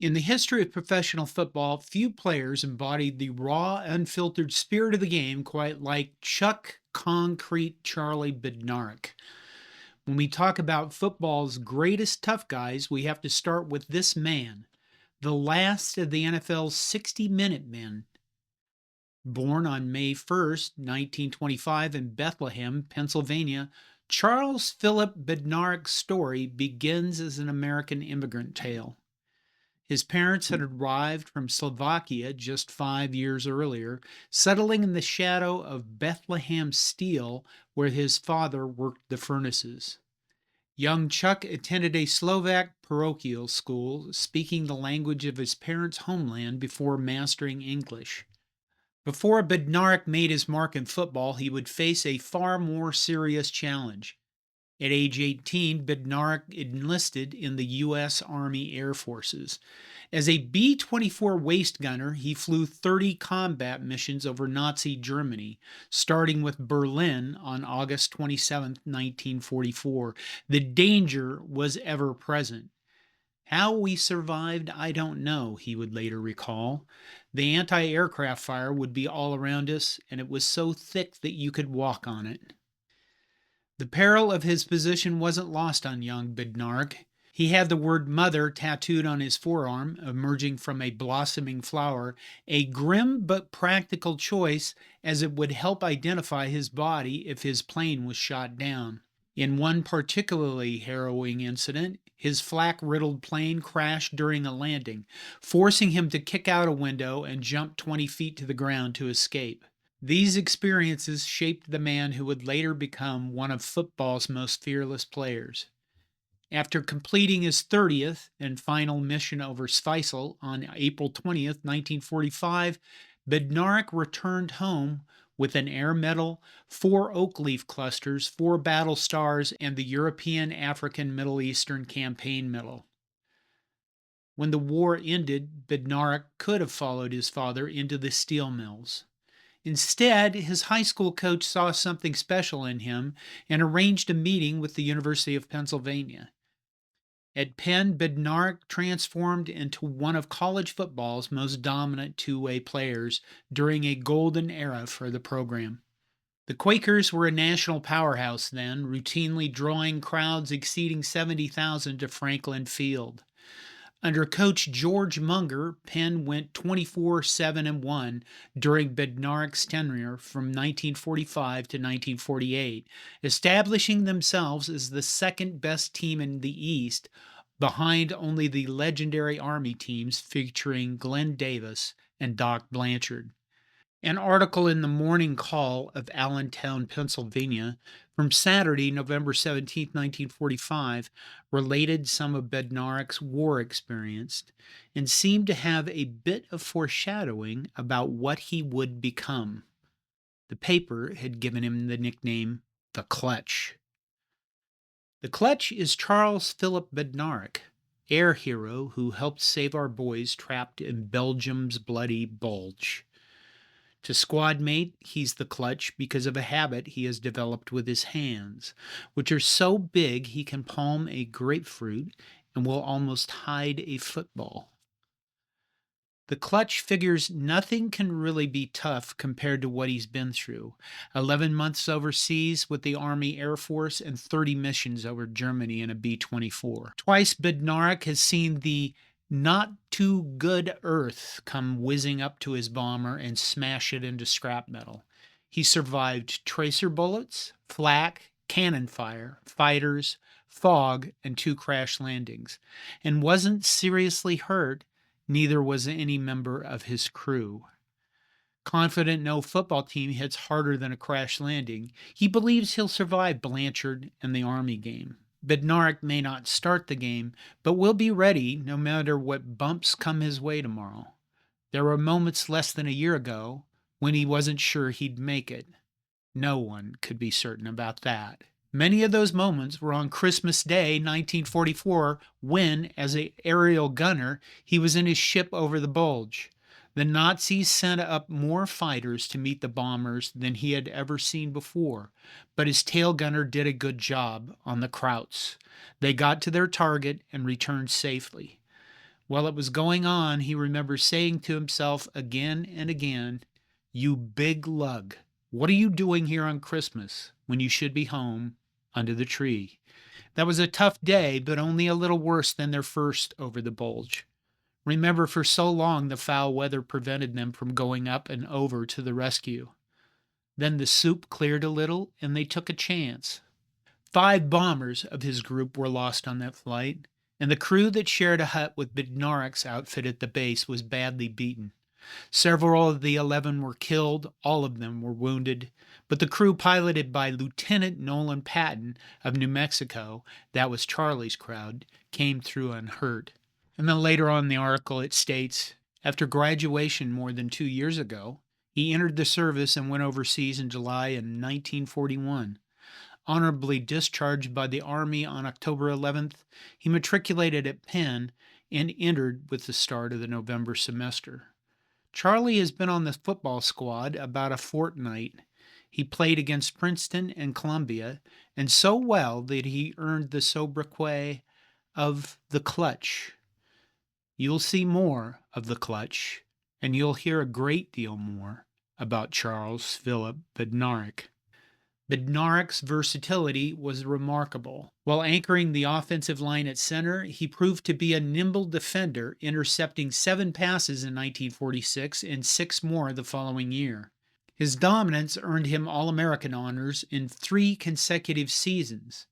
In the history of professional football, few players embodied the raw, unfiltered spirit of the game quite like Chuck Concrete Charlie Bednarik. When we talk about football's greatest tough guys, we have to start with this man, the last of the NFL's 60-minute men. Born on May 1st, 1925, in Bethlehem, Pennsylvania, Charles Philip Bednarik's story begins as an American immigrant tale. His parents had arrived from Slovakia just 5 years earlier, settling in the shadow of Bethlehem Steel, where his father worked the furnaces. Young Chuck attended a Slovak parochial school, speaking the language of his parents' homeland before mastering English. Before Bednarik made his mark in football, he would face a far more serious challenge. At age 18, Bednarik enlisted in the U.S. Army Air Forces. As a B-24 waist gunner, he flew 30 combat missions over Nazi Germany, starting with Berlin on August 27, 1944. The danger was ever present. How we survived, I don't know, he would later recall. The anti-aircraft fire would be all around us, and it was so thick that you could walk on it. The peril of his position wasn't lost on young Bednarik. He had the word mother tattooed on his forearm, emerging from a blossoming flower, a grim but practical choice as it would help identify his body if his plane was shot down. In one particularly harrowing incident, his flak-riddled plane crashed during a landing, forcing him to kick out a window and jump 20 feet to the ground to escape. These experiences shaped the man who would later become one of football's most fearless players. After completing his 30th and final mission over Zweifel on April 20th, 1945, Bednarik returned home with an Air Medal, 4 oak leaf clusters, 4 battle stars, and the European, African, Middle Eastern Campaign Medal. When the war ended, Bednarik could have followed his father into the steel mills. Instead, his high school coach saw something special in him and arranged a meeting with the University of Pennsylvania. At Penn, Bednarik transformed into one of college football's most dominant two-way players during a golden era for the program. The Quakers were a national powerhouse then, routinely drawing crowds exceeding 70,000 to Franklin Field. Under coach George Munger, Penn went 24-7-1 during Bednarik's tenure from 1945 to 1948, establishing themselves as the second best team in the East, behind only the legendary Army teams featuring Glenn Davis and Doc Blanchard. An article in the Morning Call of Allentown, Pennsylvania, from Saturday, November 17, 1945, related some of Bednarik's war experience and seemed to have a bit of foreshadowing about what he would become. The paper had given him the nickname the Clutch. The Clutch is Charles Philip Bednarik, air hero who helped save our boys trapped in Belgium's bloody Bulge. To squad mate, he's the Clutch because of a habit he has developed with his hands, which are so big he can palm a grapefruit and will almost hide a football. The Clutch figures nothing can really be tough compared to what he's been through. 11 months overseas with the Army Air Force and 30 missions over Germany in a B-24. Twice Bednarik has seen the not too good Earth come whizzing up to his bomber and smash it into scrap metal. He survived tracer bullets, flak, cannon fire, fighters, fog, and 2 crash landings, and wasn't seriously hurt. Neither was any member of his crew. Confident no football team hits harder than a crash landing, he believes he'll survive Blanchard and the Army game. Bednarik may not start the game, but will be ready no matter what bumps come his way tomorrow. There were moments less than a year ago when he wasn't sure he'd make it. No one could be certain about that. Many of those moments were on Christmas Day, 1944, when, as an aerial gunner, he was in his ship over the Bulge. The Nazis sent up more fighters to meet the bombers than he had ever seen before, but his tail gunner did a good job on the Krauts. They got to their target and returned safely. While it was going on, he remembers saying to himself again and again, "You big lug, what are you doing here on Christmas when you should be home under the tree?" That was a tough day, but only a little worse than their first over the bulge. Remember, for so long the foul weather prevented them from going up and over to the rescue. Then the soup cleared a little, and they took a chance. 5 bombers of his group were lost on that flight, and the crew that shared a hut with Bednarik's outfit at the base was badly beaten. Several of the 11 were killed, all of them were wounded, but the crew piloted by Lieutenant Nolan Patton of New Mexico, that was Charlie's crowd, came through unhurt. And then later on in the article it states, after graduation more than 2 years ago, he entered the service and went overseas in July in 1941. Honorably discharged by the Army on October 11th, he matriculated at Penn and entered with the start of the November semester. Charlie has been on the football squad about a fortnight. He played against Princeton and Columbia, and so well that he earned the sobriquet of the Clutch. You'll see more of the Clutch, and you'll hear a great deal more about Charles Philip Bednarik. Bednarik's versatility was remarkable. While anchoring the offensive line at center, he proved to be a nimble defender, intercepting 7 passes in 1946 and 6 more the following year. His dominance earned him All-American honors in 3 consecutive seasons.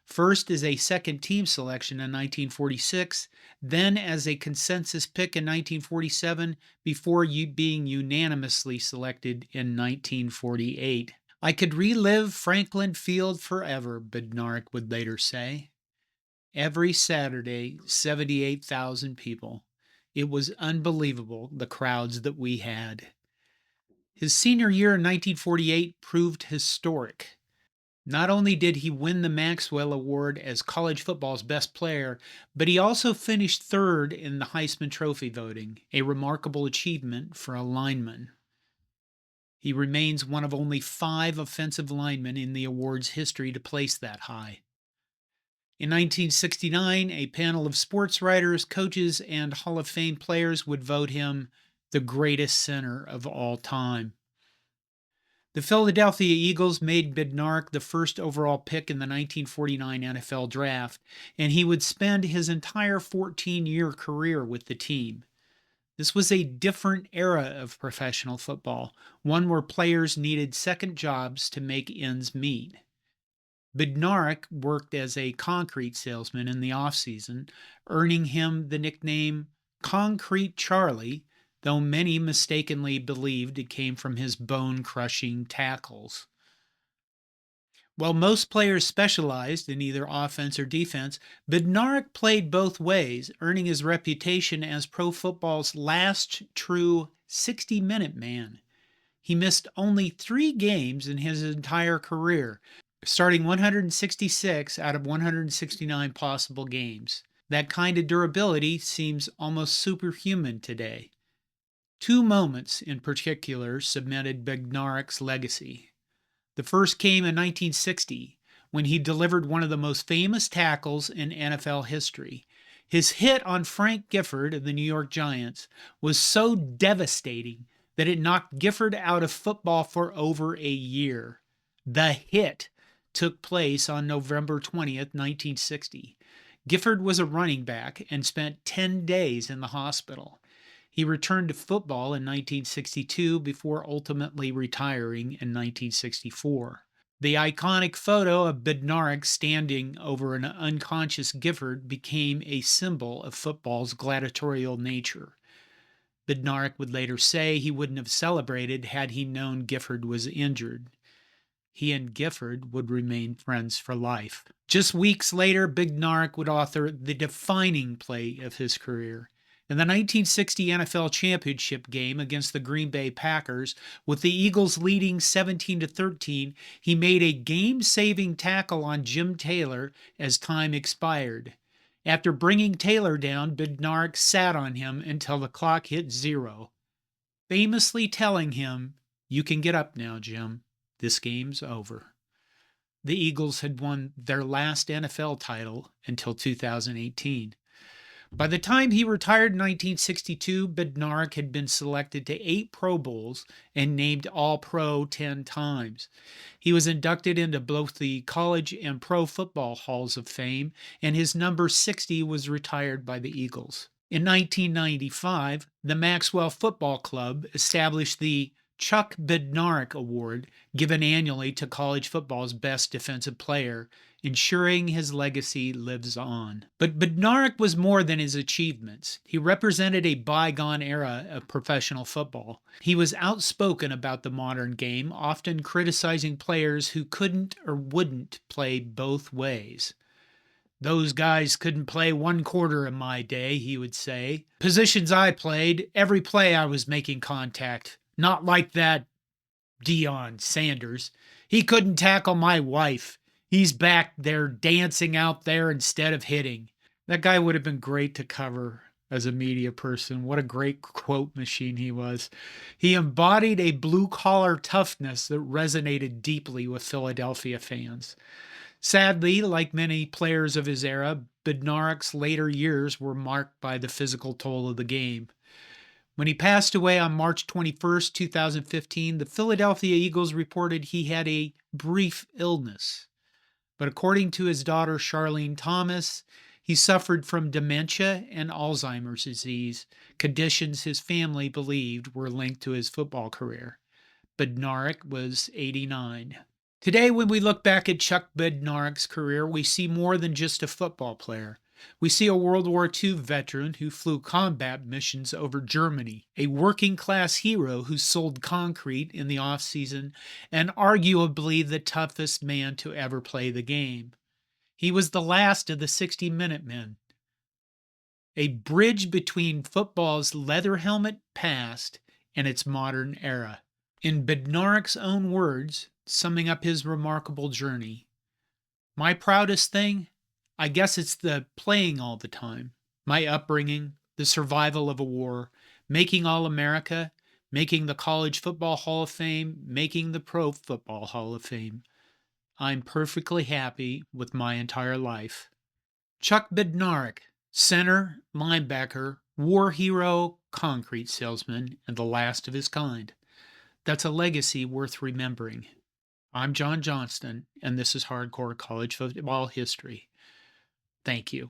First as a second-team selection in 1946, then as a consensus pick in 1947, before being unanimously selected in 1948. "I could relive Franklin Field forever," Bednarik would later say. Every Saturday, 78,000 people. It was unbelievable, the crowds that we had. His senior year in 1948 proved historic. Not only did he win the Maxwell Award as college football's best player, but he also finished 3rd in the Heisman Trophy voting, a remarkable achievement for a lineman. He remains one of only 5 offensive linemen in the award's history to place that high. In 1969, a panel of sports writers, coaches, and Hall of Fame players would vote him the greatest center of all time. The Philadelphia Eagles made Bednarik the first overall pick in the 1949 NFL Draft, and he would spend his entire 14-year career with the team. This was a different era of professional football, one where players needed second jobs to make ends meet. Bednarik worked as a concrete salesman in the offseason, earning him the nickname Concrete Charlie, though many mistakenly believed it came from his bone-crushing tackles. While most players specialized in either offense or defense, Bednarik played both ways, earning his reputation as pro football's last true 60-minute man. He missed only 3 games in his entire career, starting 166 out of 169 possible games. That kind of durability seems almost superhuman today. 2 moments in particular cemented Bednarik's legacy. The first came in 1960, when he delivered one of the most famous tackles in NFL history. His hit on Frank Gifford of the New York Giants was so devastating that it knocked Gifford out of football for over a year. The hit took place on November 20th, 1960. Gifford was a running back and spent 10 days in the hospital. He returned to football in 1962 before ultimately retiring in 1964. The iconic photo of Bednarik standing over an unconscious Gifford became a symbol of football's gladiatorial nature. Bednarik would later say he wouldn't have celebrated had he known Gifford was injured. He and Gifford would remain friends for life. Just weeks later, Bednarik would author the defining play of his career. In the 1960 NFL Championship game against the Green Bay Packers, with the Eagles leading 17-13, he made a game-saving tackle on Jim Taylor as time expired. After bringing Taylor down, Bednarik sat on him until the clock hit 0, famously telling him, "You can get up now, Jim. This game's over." The Eagles had won their last NFL title until 2018. By the time he retired in 1962, Bednarik had been selected to 8 Pro Bowls and named All Pro 10 times. He was inducted into both the College and Pro Football Halls of Fame, and his number 60 was retired by the Eagles. In 1995, the Maxwell Football Club established the Chuck Bednarik Award, given annually to college football's best defensive player, ensuring his legacy lives on. But Bednarik was more than his achievements. He represented a bygone era of professional football. He was outspoken about the modern game, often criticizing players who couldn't or wouldn't play both ways. "Those guys couldn't play one quarter in my day," he would say. "Positions I played, every play I was making contact. Not like that Deion Sanders. He couldn't tackle my wife. He's back there dancing out there instead of hitting." That guy would have been great to cover as a media person. What a great quote machine he was. He embodied a blue-collar toughness that resonated deeply with Philadelphia fans. Sadly, like many players of his era, Bednarik's later years were marked by the physical toll of the game. When he passed away on March 21st, 2015, the Philadelphia Eagles reported he had a brief illness. But according to his daughter Charlene Thomas, he suffered from dementia and Alzheimer's disease, conditions his family believed were linked to his football career. Bednarik was 89. Today, when we look back at Chuck Bednarik's career, we see more than just a football player. We see a World War II veteran who flew combat missions over Germany, a working class hero who sold concrete in the off-season, and arguably the toughest man to ever play the game. He was the last of the 60-minute men, a bridge between football's leather helmet past and its modern era. In Bednarik's own words, summing up his remarkable journey, "My proudest thing? I guess it's the playing all the time. My upbringing, the survival of a war, making All-America, making the College Football Hall of Fame, making the Pro Football Hall of Fame. I'm perfectly happy with my entire life." Chuck Bednarik, center, linebacker, war hero, concrete salesman, and the last of his kind. That's a legacy worth remembering. I'm John Johnston, and this is Hardcore College Football History. Thank you.